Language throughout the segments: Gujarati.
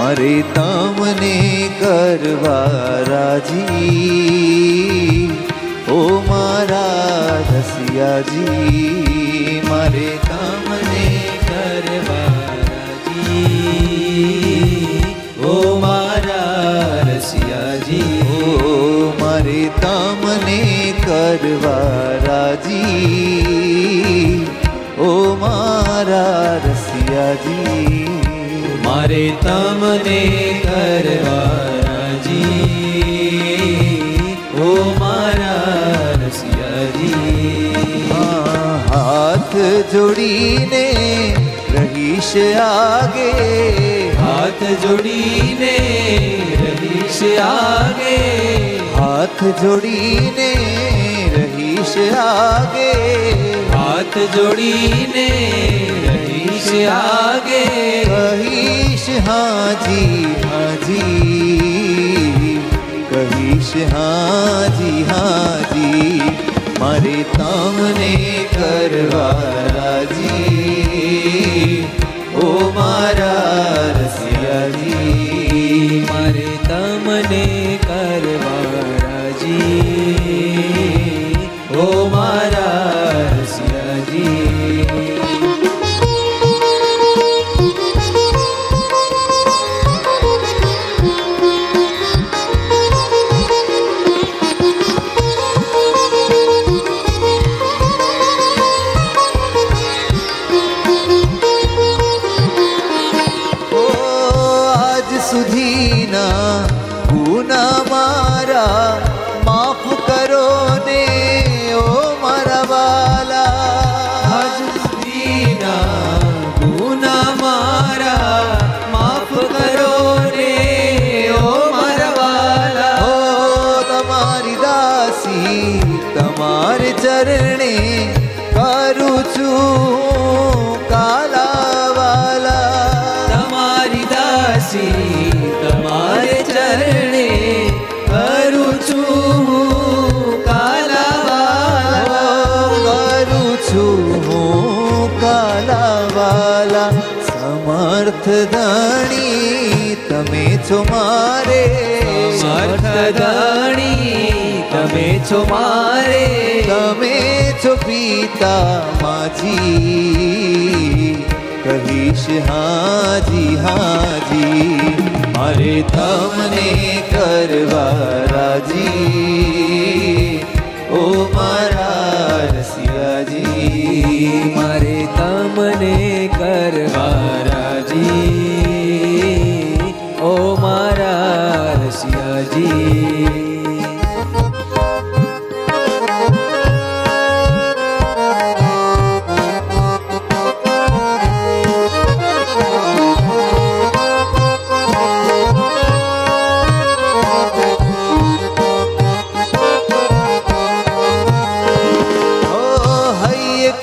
મારે તમને કરવા રાજી, ઓ મારા રસિયાજી, મારે તમને કરવા રાજી, ઓ મારા રસિયાજી, ઓ મારે તમને કરવા રાજી, ઓ મારા રસિયાજી, મારે તમને કરવા રાજી, ઓ મારા રસિયાજી. હાથ જોડીને રહીશ આગે, હાથ જોડીને રહીશ આગે, હાથ જોડીને રહીશ આગે, હાથ જોડીને રહીશ આગે, કહીશ હાજી હાજી, કહીશ હાજી હાજી, મારે તમને કરવા રાજી, ઓ મારા રસિયાજી, મારે તમને કરવા રાજી, ઓ મારા રસિયાજી. સુધીના ગુના મારા માફ કરો ને, ઓ મારા વાલા. આજ સુધીના ગુના મારા માફ કરો ને, ઓ મારા વાલા. ઓ તમારી દાસી તમારે ચરણે કરું છું કાલાવાલા. તમારી દાસી તમારે ચરણે કરું છું કાલાવાલા, કરું છું હું કાલાવાલા. સમર્થ ધણી તમે છો મારે, સમર્થ ધણી તમે છો મારે, તમે છો પિતા માજી, કહીશ હાજી હાજી, મારે તમને કરવા રાજી, ઓ મારા રસિયાજી, મારે તમને કરવા રાજી, ઓ મારા રસિયાજી.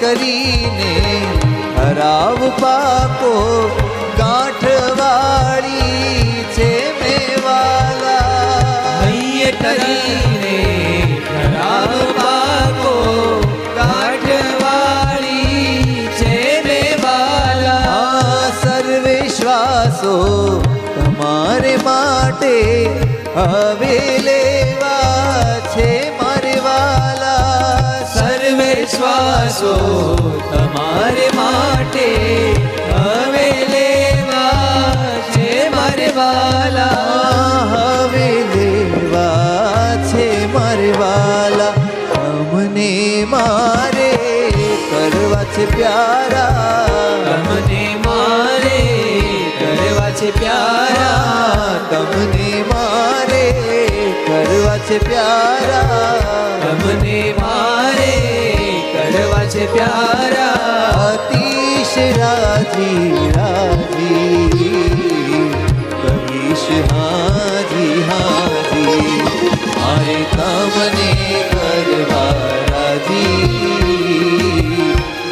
કરીને હરાવ પાકો ગાંઠવાળી છે મેવાલા. હૈયે કરીને ખરાબ પાકો કાઠવાળી છે મેવાલા. સર્વે શ્વાસો તમારે માટે હવે લેવા છે મારે વાલા. સર્વે શ્વાસો તમારે માટે હવે લેવા છે મારે વાલા. હવે લેવા છે મારે વાલા. તમને મારે કરવા છે પ્યારા, તમને મારે કરવા છે પ્યારા, તમને મારે કરવા છે પ્યારા, તમને મારે કરવા છે પ્યારા. અતિશ રાજી રાજી, કહીશ હાજી હાજી, મારે તમને કરવા રાજી,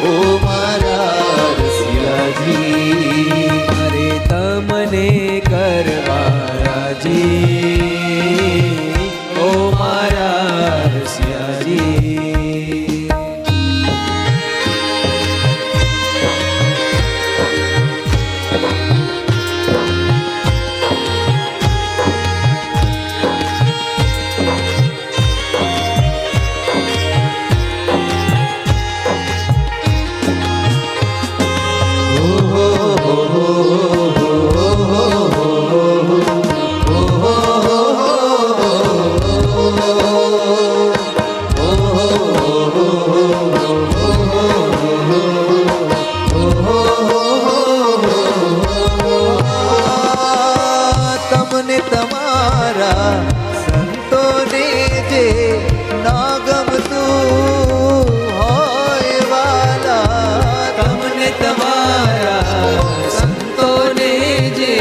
ઓ મારા રસિયાજી, મારે તમને કરવા રાજી, ઓ મારા રસિયાજી. તમને તમારા સંતોને જે ના ગમતું હોય વાલા, તમને તમારા સંતોને જે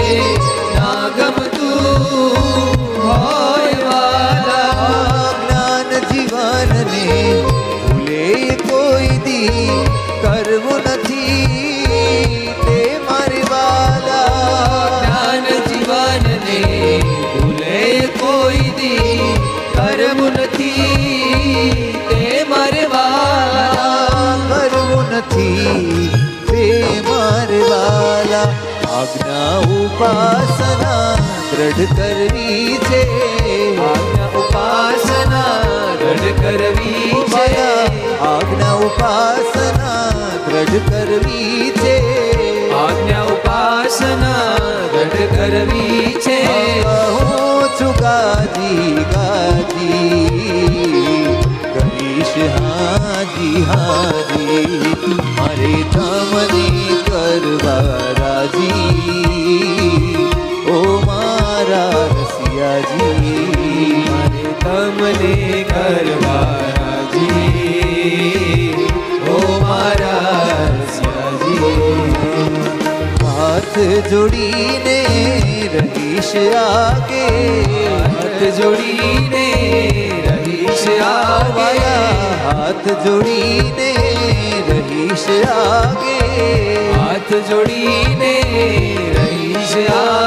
ના ગમતું હોય વાલા, જ્ઞાન જીવનને ભૂલે કોઈ દી કરવું નથી તે મારી વાલા, જ્ઞાન જીવનને ભૂલે કોઈ દી કરવું નથી તે મારે વાલા, કરવું નથી તે મારે વાલા. આજ્ઞા ઉપાસના દ્રઢ કરવી છે, આજ્ઞા ઉપાસના દ્રઢ કરવી છે, આજ્ઞા ઉપાસના દ્રઢ કરવી છે, આજ્ઞા ઉપાસના દ્રઢ કરવી છે. હું છું ગાજી ગાજી કહીશ હાજી હાજી, મારે તમને કરવા રાજી ઓ મારા રસિયાજી, મારે તમને કરવા રાજી ઓ મારા રસિયાજી. હાથ જોડીને રહીશ આગે, હાથ જોડીને રહીશ આગે, હાથ જોડીને રહીશ આગે, હાથ જોડીને રહીશ આગે.